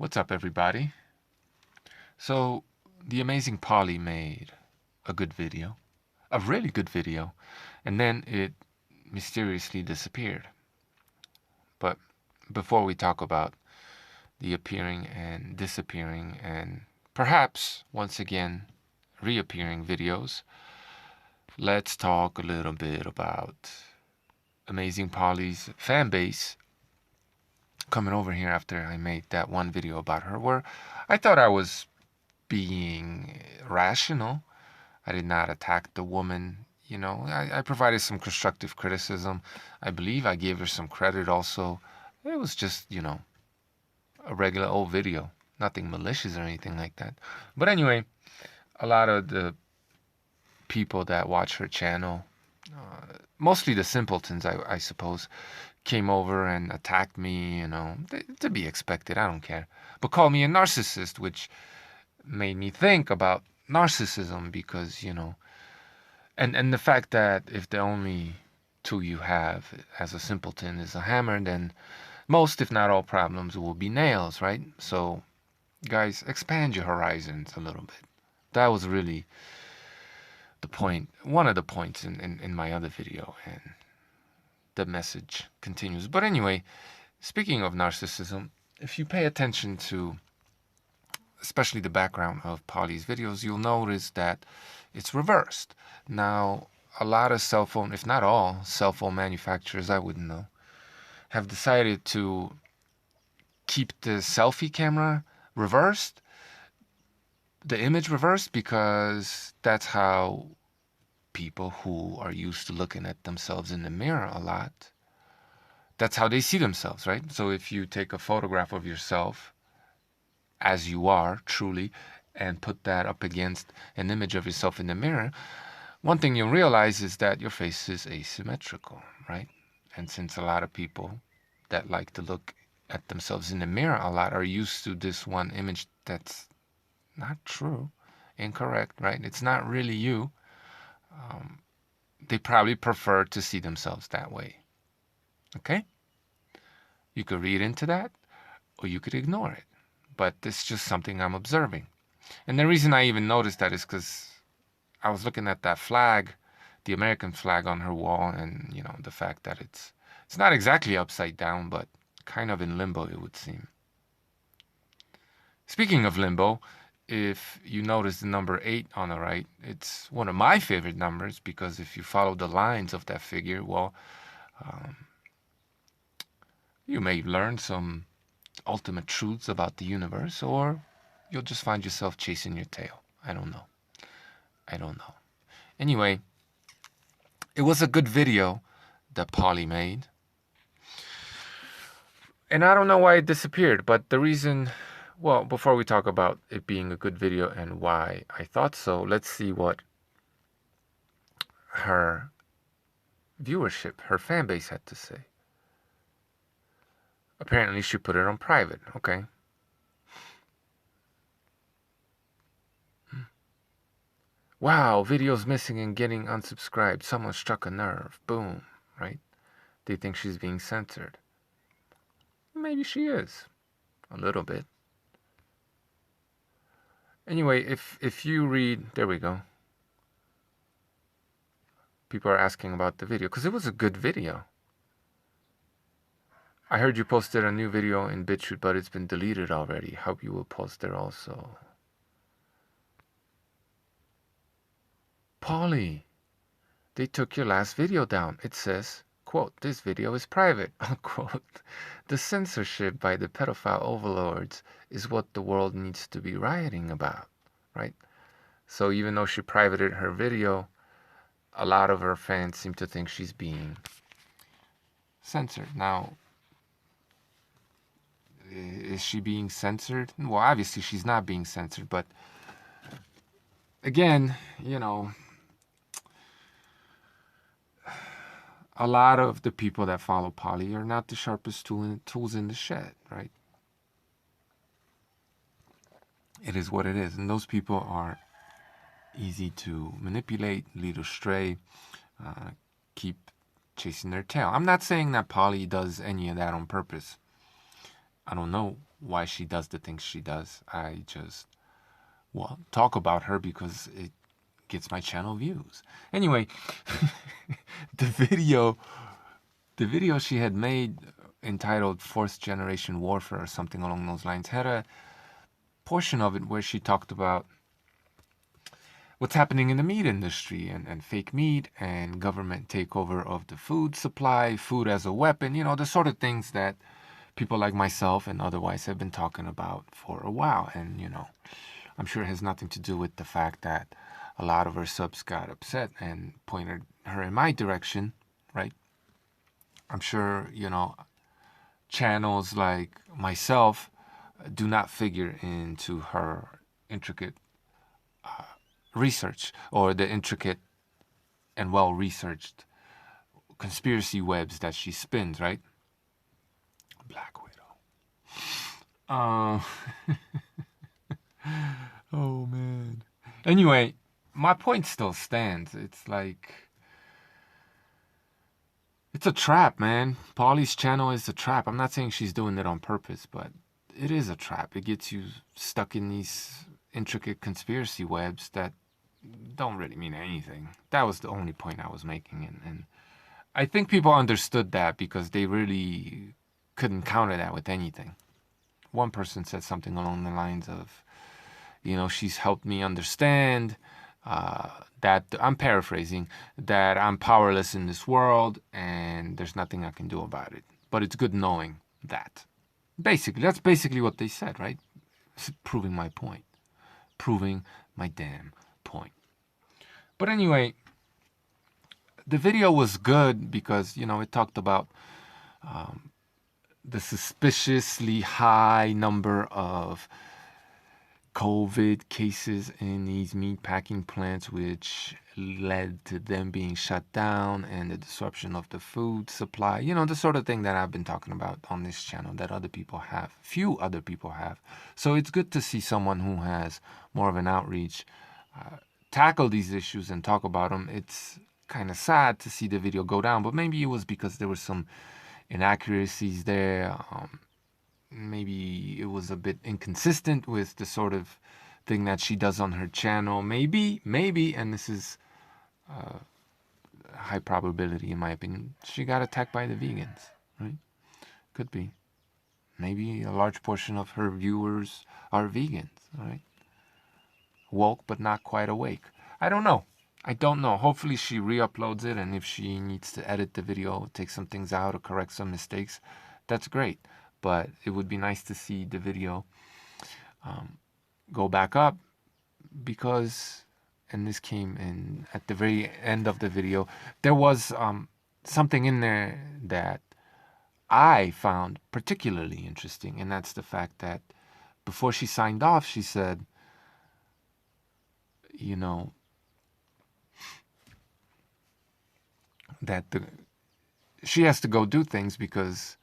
What's up, everybody? So, the amazing Polly made a good video, a really good video, and then it mysteriously disappeared. But before we talk about the appearing and disappearing and perhaps once again reappearing videos, let's talk a little bit about amazing Polly's fan base coming over here after I made that one video about her where I thought I was being rational. I did not attack the woman. I provided some constructive criticism. I believe I gave her some credit also. It was just, a regular old video. Nothing malicious or anything like that. But anyway, a lot of the people that watch her channel, mostly the simpletons, I suppose, came over and attacked me, to be expected. I don't care. But called me a narcissist, which made me think about narcissism because, and the fact that if the only tool you have as a simpleton is a hammer, then most, if not all, problems will be nails, right? So, guys, expand your horizons a little bit. That was really the point, one of the points in my other video, and the message continues. But anyway, speaking of narcissism, if you pay attention to especially the background of Polly's videos, you'll notice that it's reversed. Now, a lot of cell phone, if not all, cell phone manufacturers, I wouldn't know, have decided to keep the selfie camera reversed, the image reversed, because that's how people who are used to looking at themselves in the mirror a lot, that's how they see themselves, right? So if you take a photograph of yourself as you are truly and put that up against an image of yourself in the mirror, one thing you'll realize is that your face is asymmetrical, right? And since a lot of people that like to look at themselves in the mirror a lot are used to this one image that's not true, incorrect, right? It's not really you. They probably prefer to see themselves that way. Okay? You could read into that or you could ignore it. But it's just something I'm observing. And the reason I even noticed that is because I was looking at that flag, the American flag on her wall, and the fact that it's not exactly upside down, but kind of in limbo, it would seem. Speaking of limbo, if you notice the number 8 on the right, it's one of my favorite numbers because if you follow the lines of that figure, well, you may learn some ultimate truths about the universe, or you'll just find yourself chasing your tail. I don't know. Anyway, it was a good video that Polly made. And I don't know why it disappeared, but the reason, well, before we talk about it being a good video and why I thought so, let's see what her viewership, her fan base had to say. Apparently she put it on private. Okay. Wow, videos missing and getting unsubscribed. Someone struck a nerve. Boom. Right? They think she's being censored. Maybe she is. A little bit. Anyway, if you read, there we go. People are asking about the video because it was a good video. I heard you posted a new video in BitChute, but it's been deleted already. Hope you will post there also. Polly, they took your last video down. It says, quote, this video is private, unquote. The censorship by the pedophile overlords is what the world needs to be rioting about, right? So even though she privated her video, a lot of her fans seem to think she's being censored. Now, is she being censored? Well, obviously she's not being censored, but again, a lot of the people that follow Polly are not the sharpest tools in the shed, right? It is what it is. And those people are easy to manipulate, lead astray, keep chasing their tail. I'm not saying that Polly does any of that on purpose. I don't know why she does the things she does. I just, well, talk about her because it gets my channel views. Anyway, the video the video she had made entitled Fourth Generation Warfare or something along those lines had a portion of it where she talked about what's happening in the meat industry and fake meat and government takeover of the food supply, food as a weapon, the sort of things that people like myself and otherwise have been talking about for a while. And, I'm sure it has nothing to do with the fact that a lot of her subs got upset and pointed her in my direction, right? I'm sure, channels like myself do not figure into her intricate research or the intricate and well researched conspiracy webs that she spins, right? Black Widow. Uh, oh man. Anyway, my point still stands. It's like it's a trap, man. Polly's channel is a trap. I'm not saying she's doing it on purpose, but it is a trap. It gets you stuck in these intricate conspiracy webs that don't really mean anything. That was the only point I was making. And I think people understood that because they really couldn't counter that with anything. One person said something along the lines of, she's helped me understand that, I'm paraphrasing, that I'm powerless in this world and there's nothing I can do about it. But it's good knowing that. Basically, that's basically what they said, right? It's proving my point. Proving my damn point. But anyway, the video was good because, it talked about the suspiciously high number of COVID cases in these meat packing plants, which led to them being shut down and the disruption of the food supply. The sort of thing that I've been talking about on this channel that few other people have. So it's good to see someone who has more of an outreach tackle these issues and talk about them. It's kind of sad to see the video go down, but maybe it was because there were some inaccuracies there. Maybe it was a bit inconsistent with the sort of thing that she does on her channel. Maybe, and this is high probability in my opinion, she got attacked by the vegans, right? Could be. Maybe a large portion of her viewers are vegans, right? Woke but not quite awake. I don't know. Hopefully she re-uploads it, and if she needs to edit the video, take some things out or correct some mistakes, that's great. But it would be nice to see the video go back up because, and this came in at the very end of the video, there was something in there that I found particularly interesting, and that's the fact that before she signed off, she said, that she has to go do things because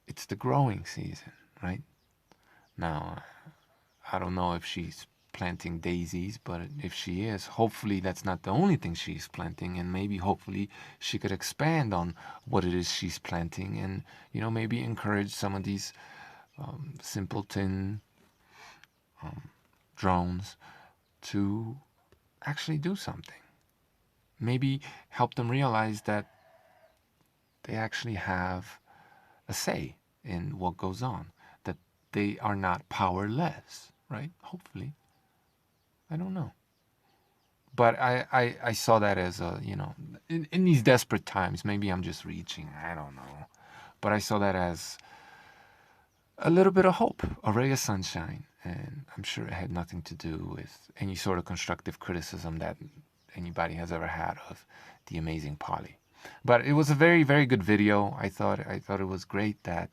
it's the growing season, right? Now, I don't know if she's planting daisies, but if she is, hopefully that's not the only thing she's planting, and maybe hopefully she could expand on what it is she's planting and, maybe encourage some of these simpleton drones to actually do something. Maybe help them realize that they actually have a say in what goes on, that they are not powerless, right? Hopefully. I don't know. But I saw that as a, in these desperate times, maybe I'm just reaching, I don't know. But I saw that as a little bit of hope, a ray of sunshine. And I'm sure it had nothing to do with any sort of constructive criticism that anybody has ever had of the amazing Polly. But it was a very, very good video. I thought it was great that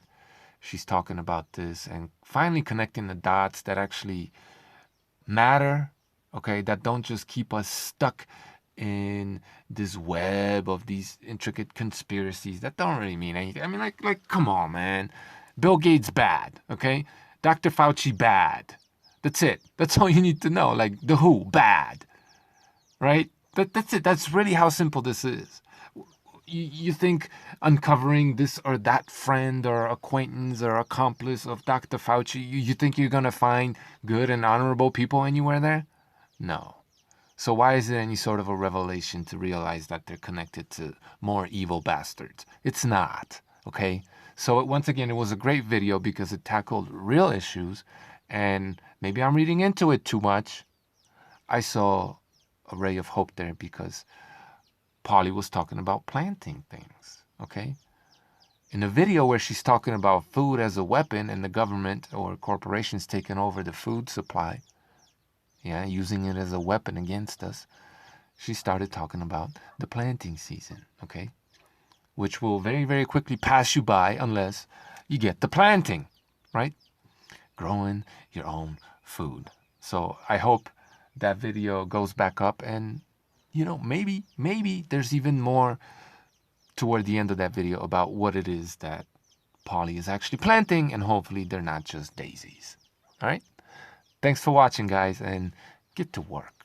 she's talking about this and finally connecting the dots that actually matter, okay, that don't just keep us stuck in this web of these intricate conspiracies that don't really mean anything. I mean, like come on, man. Bill Gates bad, okay? Dr. Fauci bad. That's it. That's all you need to know. Like the WHO bad, right? That's it. That's really how simple this is. you think uncovering this or that friend or acquaintance or accomplice of Dr. Fauci, you think you're going to find good and honorable people anywhere there? No. So why is it any sort of a revelation to realize that they're connected to more evil bastards? It's not, okay? So once again, it was a great video because it tackled real issues, and maybe I'm reading into it too much. I saw a ray of hope there because Polly was talking about planting things, okay? In a video where she's talking about food as a weapon and the government or corporations taking over the food supply, yeah, using it as a weapon against us, she started talking about the planting season, okay? Which will very, very quickly pass you by unless you get the planting, right? Growing your own food. So I hope that video goes back up, and maybe there's even more toward the end of that video about what it is that Polly is actually planting, and hopefully they're not just daisies. All right? Thanks for watching, guys, and get to work.